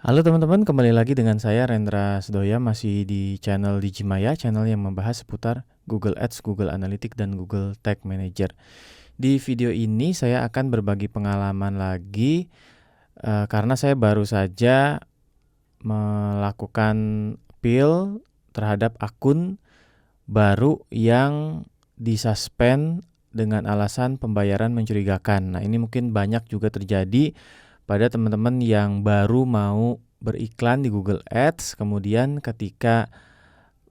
Halo teman-teman, kembali lagi dengan saya Rendra Sedoya, masih di channel Digimaya, channel yang membahas seputar Google Ads, Google Analytics, dan Google Tag Manager. Di video ini saya akan berbagi pengalaman lagi karena saya baru saja melakukan appeal terhadap akun baru yang disuspend dengan alasan pembayaran mencurigakan. Nah, ini mungkin banyak juga terjadi pada teman-teman yang baru mau beriklan di Google Ads, kemudian ketika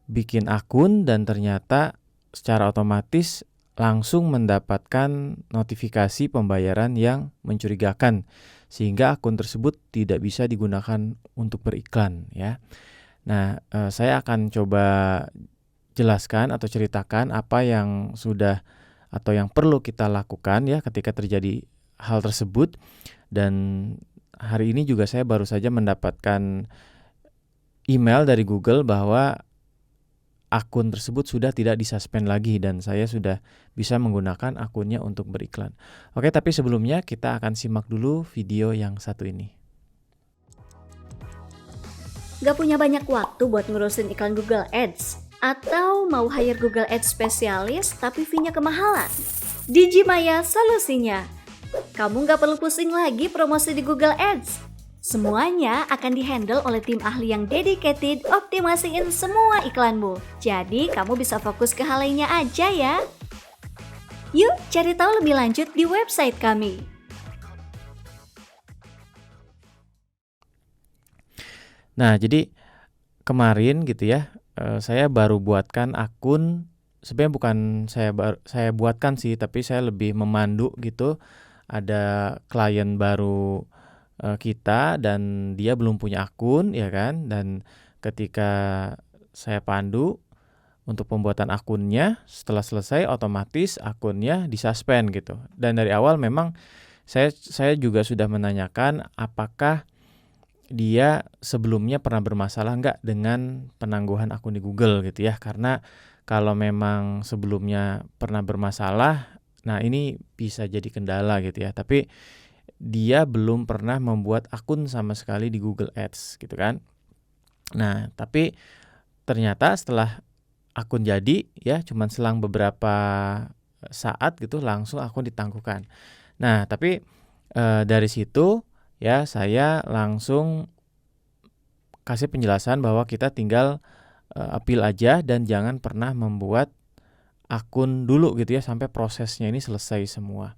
bikin akun dan ternyata secara otomatis langsung mendapatkan notifikasi pembayaran yang mencurigakan, sehingga akun tersebut tidak bisa digunakan untuk beriklan ya. Nah, saya akan coba jelaskan atau ceritakan apa yang sudah atau yang perlu kita lakukan ya ketika terjadi hal tersebut. Dan hari ini juga saya baru saja mendapatkan email dari Google bahwa akun tersebut sudah tidak disuspend lagi dan saya sudah bisa menggunakan akunnya untuk beriklan. Oke, tapi sebelumnya kita akan simak dulu video yang satu ini. Gak punya banyak waktu buat ngurusin iklan Google Ads? Atau mau hire Google Ads spesialis tapi fee-nya kemahalan? Digimaya solusinya. Kamu gak perlu pusing lagi promosi di Google Ads. Semuanya akan dihandle oleh tim ahli yang dedicated optimasiin semua iklanmu. Jadi kamu bisa fokus ke hal lainnya aja ya. Yuk cari tahu lebih lanjut di website kami. Nah, jadi kemarin gitu ya, saya baru buatkan akun. Sebenarnya bukan saya buatkan sih, tapi saya lebih memandu gitu. Ada klien baru kita dan dia belum punya akun ya kan, dan ketika saya pandu untuk pembuatan akunnya, setelah selesai otomatis akunnya disuspend gitu. Dan dari awal memang saya juga sudah menanyakan apakah dia sebelumnya pernah bermasalah nggak dengan penangguhan akun di Google gitu ya. Karena kalau memang sebelumnya pernah bermasalah, nah ini bisa jadi kendala gitu ya. Tapi dia belum pernah membuat akun sama sekali di Google Ads gitu kan. Nah, tapi ternyata setelah akun jadi ya cuman selang beberapa saat gitu langsung akun ditangguhkan. Nah, tapi dari situ ya saya langsung kasih penjelasan bahwa kita tinggal appeal aja dan jangan pernah membuat akun dulu gitu ya sampai prosesnya ini selesai semua.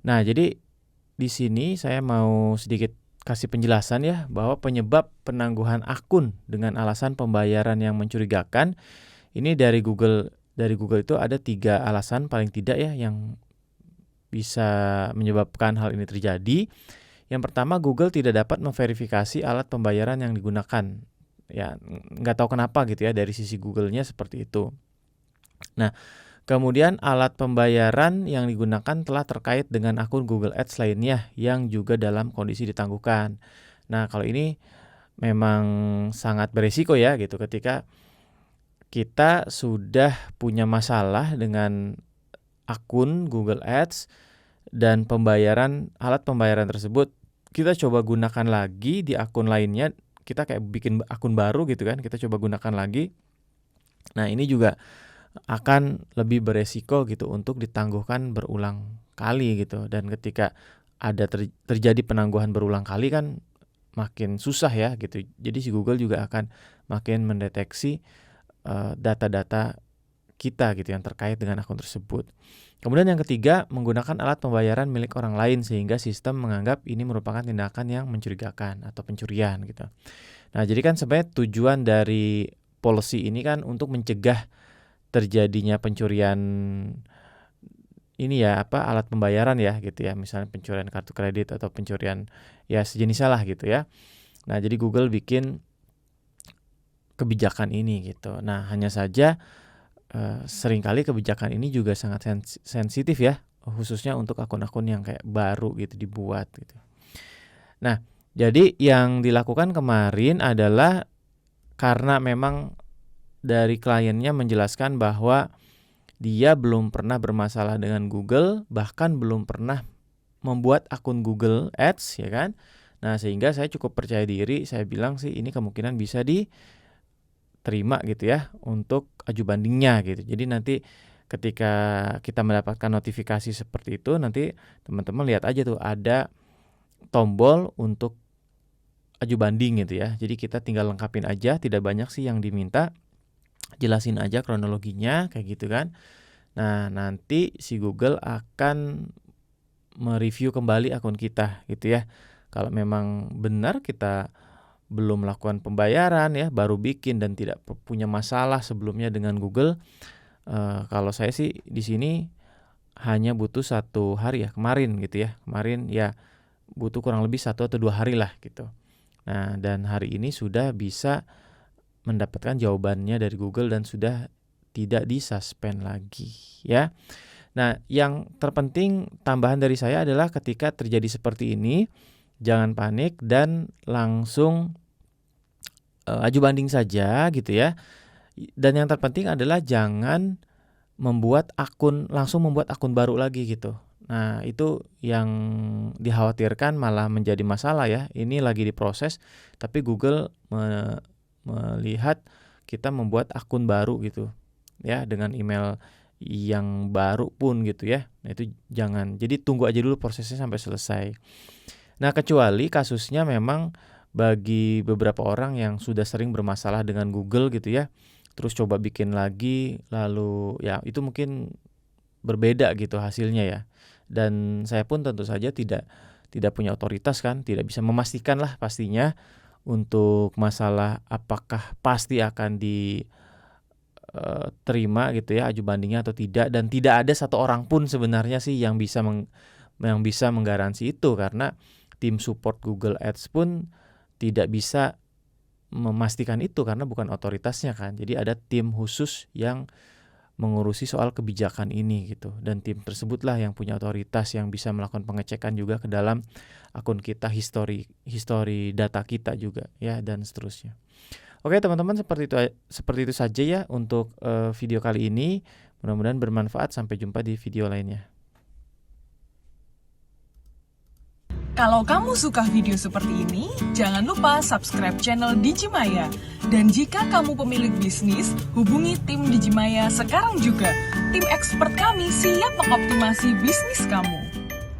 Nah, jadi di sini saya mau sedikit kasih penjelasan ya bahwa penyebab penangguhan akun dengan alasan pembayaran yang mencurigakan ini dari Google itu ada 3 alasan paling tidak ya yang bisa menyebabkan hal ini terjadi. Yang pertama, Google tidak dapat memverifikasi alat pembayaran yang digunakan. Ya, nggak tahu kenapa gitu ya dari sisi Google-nya seperti itu. Nah, kemudian alat pembayaran yang digunakan telah terkait dengan akun Google Ads lainnya yang juga dalam kondisi ditangguhkan. Nah, kalau ini memang sangat beresiko ya gitu ketika kita sudah punya masalah dengan akun Google Ads dan alat pembayaran tersebut kita coba gunakan lagi di akun lainnya, kita kayak bikin akun baru gitu kan, kita coba gunakan lagi. Nah, ini juga akan lebih beresiko gitu untuk ditangguhkan berulang kali gitu. Dan ketika ada terjadi penangguhan berulang kali kan makin susah ya gitu. Jadi si Google juga akan makin mendeteksi data-data kita gitu yang terkait dengan akun tersebut. Kemudian yang ketiga, menggunakan alat pembayaran milik orang lain sehingga sistem menganggap ini merupakan tindakan yang mencurigakan atau pencurian gitu. Nah, jadi kan sebenarnya tujuan dari policy ini kan untuk mencegah terjadinya pencurian ini ya alat pembayaran ya gitu ya, misalnya pencurian kartu kredit atau pencurian ya sejenisnya lah gitu ya. Nah, jadi Google bikin kebijakan ini gitu. Nah, hanya saja seringkali kebijakan ini juga sangat sensitif ya, khususnya untuk akun-akun yang kayak baru gitu dibuat gitu. Nah, jadi yang dilakukan kemarin adalah karena memang dari kliennya menjelaskan bahwa dia belum pernah bermasalah dengan Google, bahkan belum pernah membuat akun Google Ads ya kan. Nah, sehingga saya cukup percaya diri, saya bilang sih ini kemungkinan bisa diterima gitu ya untuk aju bandingnya gitu. Jadi nanti ketika kita mendapatkan notifikasi seperti itu, nanti teman-teman lihat aja tuh ada tombol untuk aju banding gitu ya. Jadi kita tinggal lengkapin aja, tidak banyak sih yang diminta. Jelasin aja kronologinya kayak gitu kan. Nah, nanti si Google akan mereview kembali akun kita gitu ya. Kalau memang benar kita belum melakukan pembayaran ya, baru bikin dan tidak punya masalah sebelumnya dengan Google, kalau saya sih di sini hanya butuh 1 hari ya, kemarin gitu ya. Kemarin ya butuh kurang lebih 1 atau 2 hari lah gitu. Nah, dan hari ini sudah bisa mendapatkan jawabannya dari Google dan sudah tidak disuspend lagi ya. Nah, yang terpenting tambahan dari saya adalah ketika terjadi seperti ini, jangan panik dan langsung aju banding saja gitu ya. Dan yang terpenting adalah jangan langsung membuat akun baru lagi gitu. Nah, itu yang dikhawatirkan malah menjadi masalah ya. Ini lagi diproses, tapi Google melihat kita membuat akun baru gitu ya, dengan email yang baru pun gitu ya. Nah, itu jangan. Jadi tunggu aja dulu prosesnya sampai selesai. Nah, kecuali kasusnya memang bagi beberapa orang yang sudah sering bermasalah dengan Google gitu ya, terus coba bikin lagi, lalu ya itu mungkin berbeda gitu hasilnya ya. Dan saya pun tentu saja tidak punya otoritas kan, tidak bisa memastikan lah pastinya untuk masalah apakah pasti akan diterima gitu ya aju bandingnya atau tidak, dan tidak ada satu orang pun sebenarnya sih yang bisa menggaransi itu, karena tim support Google Ads pun tidak bisa memastikan itu karena bukan otoritasnya kan. Jadi ada tim khusus yang mengurusi soal kebijakan ini gitu, dan tim tersebutlah yang punya otoritas yang bisa melakukan pengecekan juga ke dalam akun kita, history data kita juga ya, dan seterusnya. Oke teman-teman, seperti itu saja ya untuk video kali ini. Mudah-mudahan bermanfaat. Sampai jumpa di video lainnya. Kalau kamu suka video seperti ini, jangan lupa subscribe channel Digimaya. Dan jika kamu pemilik bisnis, hubungi tim Digimaya sekarang juga. Tim expert kami siap mengoptimasi bisnis kamu.